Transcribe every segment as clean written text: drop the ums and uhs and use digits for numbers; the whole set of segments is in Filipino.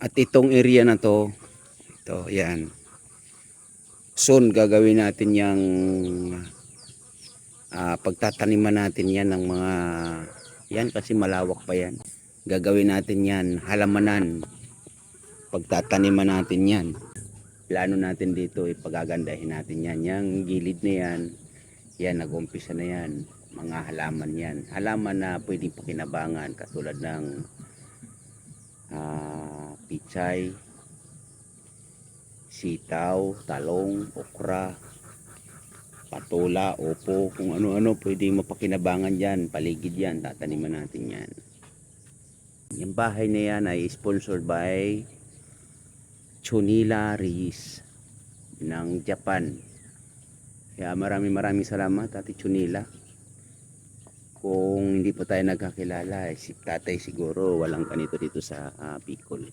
At itong area na to, ito, yan. Soon gagawin natin yung pagtataniman natin yan ng mga, yan kasi malawak pa yan. Gagawin natin yan, halamanan. Pagtataniman natin yan. Plano natin dito, ipagagandahin natin yan. Yung gilid na yan, yan, nag-umpisa na yan. Mga halaman yan. Halaman na pwedeng pakinabangan katulad ng pichay, sitaw, talong, okra, patola, opo, kung ano-ano pwedeng mapakinabangan dyan. Paligid yan, tataniman natin yan. Yung bahay na yan ay sponsored by Chonila Riis ng Japan. Kaya maraming salamat Ate Chonila. Kung hindi pa tayo nagkakilala, si tatay siguro walang ganito dito sa Bicol.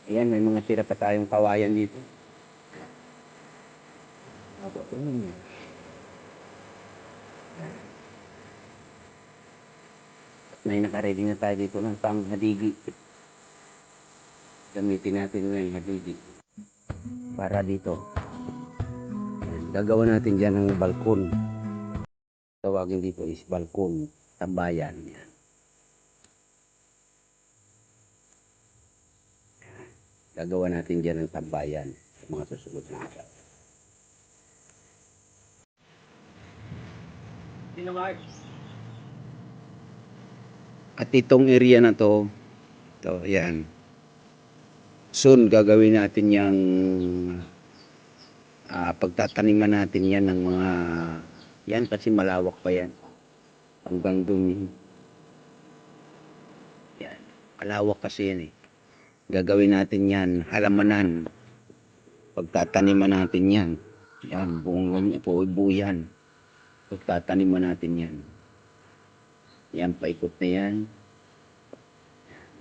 Ayan, may mga tira pa tayong kawayan dito. May nakaready na tayo dito ng panghadigi. Gamitin natin ngayon hadigi. Para dito. Gagawa natin dyan ng balkon. Tawagin dito is balkon. Tambayan. Yan. Gagawa natin dyan ng tambayan. Mga susunod na agad. At itong area na to, ito, yan. Soon gagawin natin yung pagtataniman natin yan ng mga, yan kasi malawak pa yan. Hanggang dun. Yan. Malawak kasi yan eh. Gagawin natin yan, halamanan. Pagtataniman natin yan. Yan, buo yan. Pagtataniman natin yan. Yan, paikot na yan.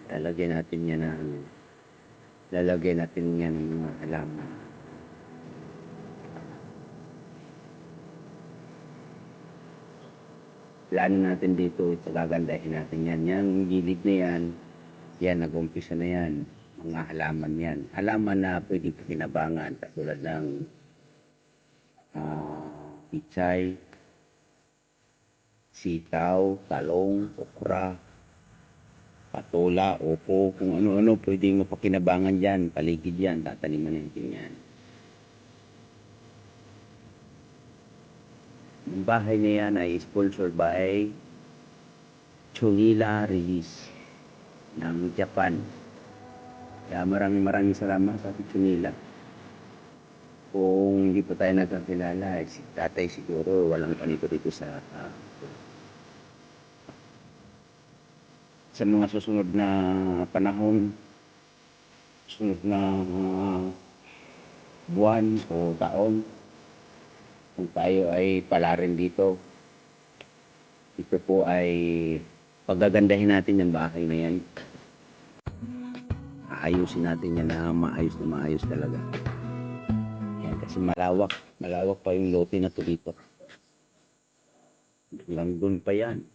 Lalagyan natin yan ng mga halaman. Plano natin dito, gagandahin natin yan. Yung gilid na yan, yan, nag-umpisa na yan. Mga halaman yan. Halaman na pwedeng pakinabangan katulad ng pichay, sitaw, talong, okra, patola, opo, kung ano-ano pwedeng mapakinabangan dyan. Paligid yan, tataniman natin yan. Ang bahay na yan ay sponsored by Chunila Release ng Japan. Kaya maraming salamat sa Chunila. Kung hindi pa tayo nagkakilala, si tatay siguro walang panito dito sa mga susunod na panahon, susunod na buwan o taon, kung tayo ay pala rin dito, ito po ay pagagandahin natin yung bahay na yan. Aayusin natin yan na maayos talaga. Yan, kasi malawak pa yung lote na to dito. Hanggang doon pa yan.